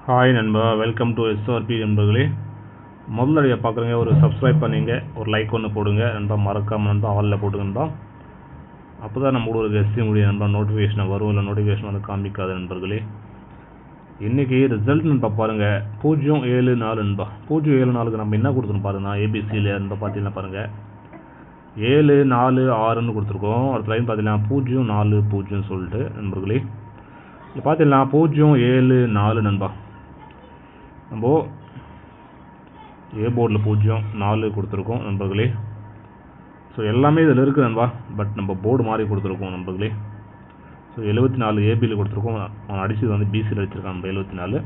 Hi நண்பா, welcome to SRP நண்பர்களே. முதல்ல பார்க்குறீங்க, ஒரு சப்ஸ்கிரைப் பண்ணிங்க, ஒரு லைக் ஒன்று போடுங்க நண்பா. மறக்காமல் நண்பா ஆலில் போட்டுங்க நண்பா. அப்போ தான் நம்மளோட ஒரு கெஸ்டிங் முடியும் நண்பா. நோட்டிஃபிகேஷன் வரும், இல்லை நோட்டிஃபிகேஷன் வந்து காமிக்காது நண்பர்களே. இன்றைக்கி ரிசல்ட் நண்பா பாருங்கள், 074 நண்பா. 074க்கு நம்ம என்ன கொடுத்துருன்னு பாருங்கண்ணா. ஏபிசியில் நண்பா பார்த்தீங்கன்னா பாருங்கள், 746ன்னு கொடுத்துருக்கோம். அடுத்த லைன் பார்த்தீங்கன்னா 040 சொல்லிட்டு நண்பர்களே. இப்போ பார்த்தீங்கன்னா 074 நண்பா. நம்ம ஏ போர்டில் 04 கொடுத்துருக்கோம் நண்பர்களே. ஸோ எல்லாமே இதில் இருக்குது நண்பா. பட் நம்ம போர்டு மாதிரி கொடுத்துருக்கோம் நண்பர்களே. ஸோ 74 ஏபியில் கொடுத்துருக்கோம். அவன் அடிச்சது வந்து பிசியில் அடிச்சிருக்கான் நம்ம 74.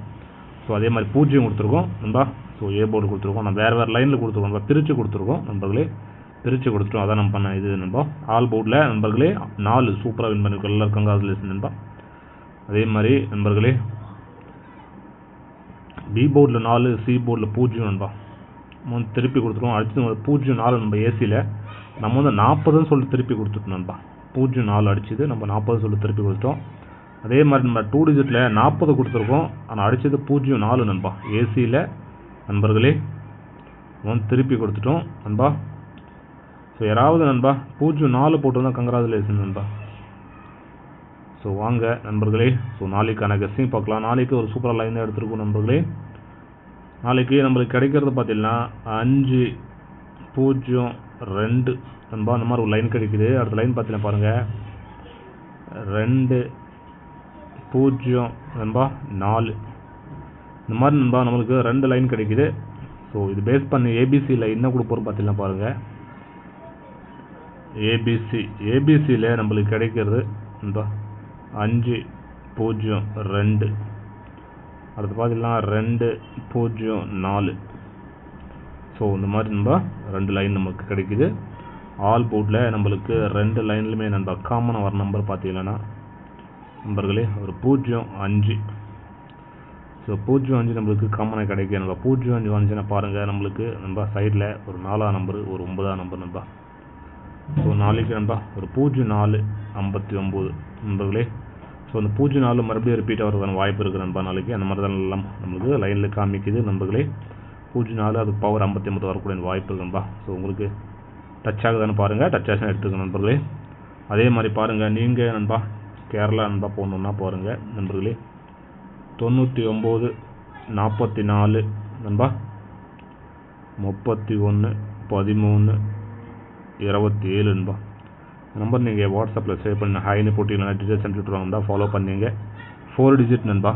ஸோ அதே மாதிரி 0 கொடுத்துருக்கோம் நண்பா. ஸோ ஏ போர்டு கொடுத்துருக்கோம். நம்ம வேறு லைனில் கொடுத்துருக்கோம் நண்பா. பிரித்து கொடுத்துருக்கோம் நண்பர்களே. பிரித்து கொடுத்துட்டோம். அதான் நம்ம பண்ண இது நண்பா. ஆல் போர்டில் நண்பர்களே 4 சூப்பராக வின் பண்ணிருக்கோம். எல்லாரும் கங்க்ராச்சுலேஷன் நண்பா. அதே மாதிரி நண்பர்களே, பி போர்டில் 4, சி போர்டில் 0 நண்பா. நம்ம வந்து திருப்பி கொடுத்துருவோம். அடிச்சு 0-4 நம்ம ஏசியில் நம்ம வந்து 40ன்னு சொல்லி திருப்பி கொடுத்துட்டோம் நண்பா. 0-4 அடிச்சது நம்ம 40 சொல்லி திருப்பி கொடுத்துட்டோம். அதே மாதிரி நம்ம 2 டிஜிட்டில் 40 கொடுத்துருக்கோம். ஆனால் அடித்தது 0-4 நண்பா ஏசியில் நண்பர்களே. வந்து திருப்பி கொடுத்துட்டோம் நண்பா. ஸோ யாராவது நண்பா 0-4 போட்டுருந்தா கங்க்ராச்சுலேஷன் நண்பா. ஸோ வாங்க நண்பர்களே. ஸோ நாளைக்கான கெஸ்டிங் பார்க்கலாம். நாளைக்கு ஒரு சூப்பராக லைன் எடுத்துருக்கோம் நண்பர்களே. நாளைக்கு நம்மளுக்கு கிடைக்கிறது பார்த்தீங்கன்னா 5-0-2 நண்பா. அந்த மாதிரி ஒரு லைன் கிடைக்குது. அடுத்த லைன் பார்த்தீங்கன்னா பாருங்கள், 2-0 நண்பா 4. இந்த மாதிரி நண்பா நம்மளுக்கு 2 லைன் கிடைக்குது. ஸோ இது பேஸ் பண்ணி ஏபிசியில் என்ன கொடுப்போம் பார்த்தீங்கன்னா பாருங்கள், ஏபிசியில் நம்மளுக்கு கிடைக்கிறது நண்பா 5-0-2. அடுத்து பார்த்தீங்கன்னா 2-0-4. ஸோ இந்த மாதிரி நண்பா 2 லைன் நமக்கு கிடைக்குது. ஆல் போர்டில் நம்மளுக்கு 2 லைன்லையுமே நண்பா காமனாக வர நம்பர் பார்த்தீங்கன்னா நண்பர்களே ஒரு 0-5. ஸோ 0-5 நம்மளுக்கு காமனாக கிடைக்கும் நண்பா. 0-5 வந்துச்சுன்னா பாருங்கள் நம்மளுக்கு நண்பா சைடில் ஒரு 4ஆம் நம்பர், ஒரு 9ஆம் நம்பர் நண்பா. ஸோ நாளைக்கு நண்பா ஒரு 0-4-59 நண்பர்களே. ஸோ அந்த 0-4 மறுபடியும் ரிப்பீட் ஆகிறதுக்கான வாய்ப்பு இருக்குது நண்பா நாளைக்கு. அந்த மாதிரி தான் எல்லாம் நம்மளுக்கு லைனில் காமிக்குது நண்பர்களே. 0-4 அதுக்கு பவர் 59 வரக்கூடிய வாய்ப்பு இருக்குது நண்பா. ஸோ உங்களுக்கு டச் ஆகுதான்னு பாருங்கள். டச் ஆச்சுன்னா எடுத்துக்கணும் நண்பர்களே. அதே மாதிரி பாருங்கள், நீங்கள் நண்பா கேரளா நண்பா போகணுன்னா பாருங்கள் நண்பர்களே, 99-44 நண்பா 31-13-27 நண்பா. நம்பர் நீங்கள் வாட்ஸ்அப்பில் சேவ் பண்ணி ஹைன்னு போட்டிங்கன்னா டீட்டெயில்ஸ் அனுப்பிச்சுட்ருவாங்க நண்பா. ஃபாலோ பண்ணிங்க. 4 டிஜிட் நண்பா.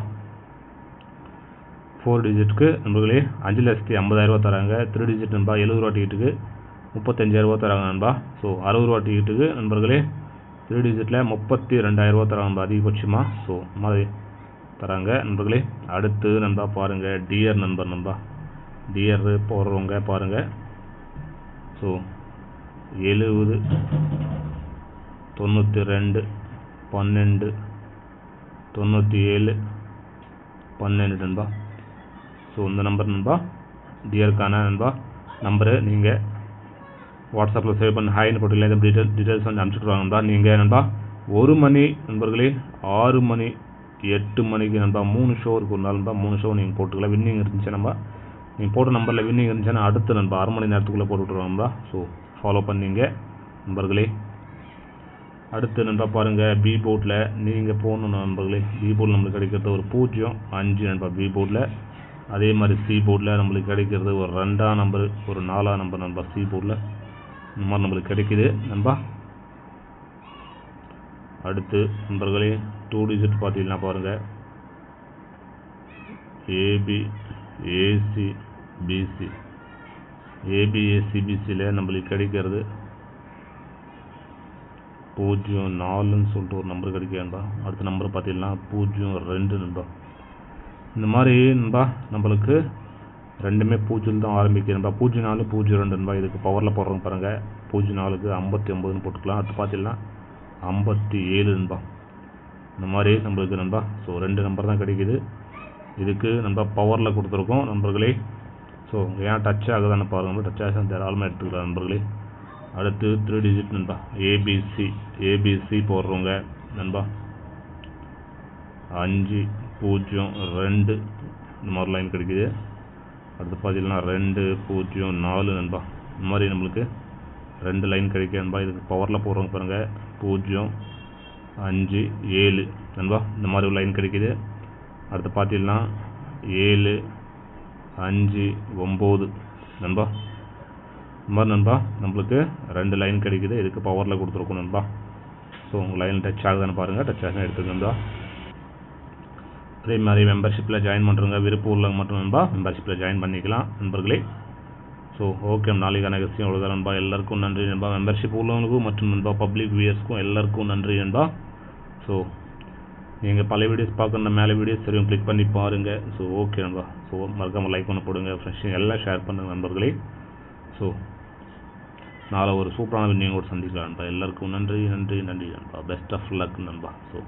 4 டிஜிட்டுக்கு நண்பர்களே 5,50,000 தராங்க. 3 டிஜிட் நண்பா 70 ரூபா டிக்கெட்டுக்கு 35,000 தராங்க நண்பா. ஸோ 60 ரூபா டிக்கெட்டுக்கு நண்பர்களே 3 டிஜிட்டில் 32,000 தராங்க நண்பா அதிகபட்சமாக. ஸோ மாதிரி தராங்க நண்பர்களே. அடுத்து நண்பா பாருங்கள், டிஆர் நண்பர் நண்பா. டிஆர் போடுறவங்க பாருங்கள். ஸோ 70, 92, 12, 97, 12 நண்பா. ஸோ இந்த நம்பர் நண்பா டிஆருக்கான நண்பா நம்பரு. நீங்கள் வாட்ஸ்அப்பில் சேவ் பண்ணி ஹைன்னு போட்டிங்களா இந்த டீட்டெயில்ஸ் வந்து அனுப்பிச்சுட்ருவாங்க நண்பா. நீங்கள் நண்பா 1 மணி நண்பர்களே, 6 மணி, 8 மணிக்கு நண்பா 3 ஷோ இருக்குது ஒரு நாள் நண்பா. 3 ஷோ நீங்கள் போட்டுக்கலாம். வின்னிங் இருந்துச்சு நண்பா. நீங்கள் போட்ட நம்பரில் வின்னிங் இருந்துச்சுன்னா அடுத்து நண்பா 1/2 மணி நேரத்துக்குள்ளே போட்டு விட்ருவாங்க நண்பா. ஸோ ஃபாலோ பண்ணிங்க நண்பர்களே. அடுத்து நண்பா பாருங்கள், பி போர்டில் நீங்கள் போகணும் நண்பர்களே. பி போர்டில் நம்மளுக்கு கிடைக்கிறது ஒரு 0-5 நண்பா பி போர்டில். அதே மாதிரி சி போர்டில் நம்மளுக்கு கிடைக்கிறது ஒரு 2ஆம் நம்பர், ஒரு 4ஆம் நம்பர் நண்பா சி போர்டில். இந்த மாதிரி நம்மளுக்கு கிடைக்குது நண்பா. அடுத்து நண்பர்களே 2 டிஜிட் பார்த்தீங்கன்னா பாருங்கள், AB, AC, BC. AB, AC, பிசியில் நம்மளுக்கு கிடைக்கிறது 0-4ன்னு சொல்லிட்டு ஒரு நம்பர் கிடைக்கிறா. அடுத்த நம்பர் பார்த்தீங்கன்னா 0-2 நண்பா. இந்த மாதிரி நண்பா நம்மளுக்கு ரெண்டுமே 0 தான் ஆரம்பிக்குது நண்பா. 0-4-0-2 நண்பா. இதுக்கு பவரில் போடுறோங்க பாருங்கள். 0-4க்கு 59ன்னு போட்டுக்கலாம். அடுத்து பார்த்தீங்கன்னா 57 நண்பா. இந்த மாதிரி நம்மளுக்கு நண்பா ஸோ 2 நம்பர் தான் கிடைக்குது. இதுக்கு நண்பா பவரில் கொடுத்துருக்கோம் நண்பர்களே. ஸோ ஏன் டச் ஆகுதான்னு பாருங்கள். டச் ஆகுதுன்னு தாராளமாக எடுத்துக்கலாம் நண்பர்களே. அடுத்து 3 டிஜிட் நண்பா ஏபிசி போடுறவங்க நண்பா 5-0-2 இந்த மாதிரி லைன் கிடைக்குது. அடுத்து பார்த்தீங்கன்னா 2 0 4 நண்பா. இந்த மாதிரி நம்மளுக்கு 2 லைன் கிடைக்கும் நண்பா. இதுக்கு பவரில் போடுறவங்க பாருங்கள் 0 5 7 நண்பா. இந்த மாதிரி ஒரு லைன் கிடைக்குது. அடுத்து பார்த்தீங்கன்னா 7 5 9 நண்பா. இந்த மாதிரி நண்பா நம்மளுக்கு 2 லைன் கிடைக்குது. இதுக்கு பவரில் கொடுத்துருக்கோம் நண்பா. ஸோ உங்கள் லைன் டச் ஆகுதுன்னு பாருங்கள். டச் ஆகுதுன்னு எடுத்துக்கோங்க நண்பா. அதே மாதிரி மெம்பர்ஷிப்பில் ஜாயின் பண்ணுறவங்க விருப்பம் உள்ளவங்க மட்டும் நண்பா மெம்பர்ஷிப்பில் ஜாயின் பண்ணிக்கலாம் நண்பர்களே. ஸோ ஓகே, நாளைக்கான விஷயம் அவ்வளோதான் நண்பா. எல்லாருக்கும் நன்றி நண்பா. மெம்பர்ஷிப் உள்ளவங்களுக்கும் மற்றும் நண்பா பப்ளிக் வியூயர்ஸ்க்கும் எல்லாருக்கும் நன்றி நண்பா. ஸோ நீங்கள் பல வீடியோஸ் பார்க்கணுன்னா மேலே வீடியோஸ் தெரியும், கிளிக் பண்ணி பாருங்கள். ஸோ ஓகே நண்பா. ஸோ மறக்காமல் லைக் பண்ண போடுங்க, ஃப்ரெண்ட்ஸ் எல்லாம் ஷேர் பண்ணுங்கள் நண்பர்களே. ஸோ நாளை ஒரு சூப்பரான வின்னிங்கோடு சந்திக்கலாம் நண்பா. எல்லாருக்கும் நன்றி நண்பா. பெஸ்ட் ஆஃப் லக் நண்பா. ஸோ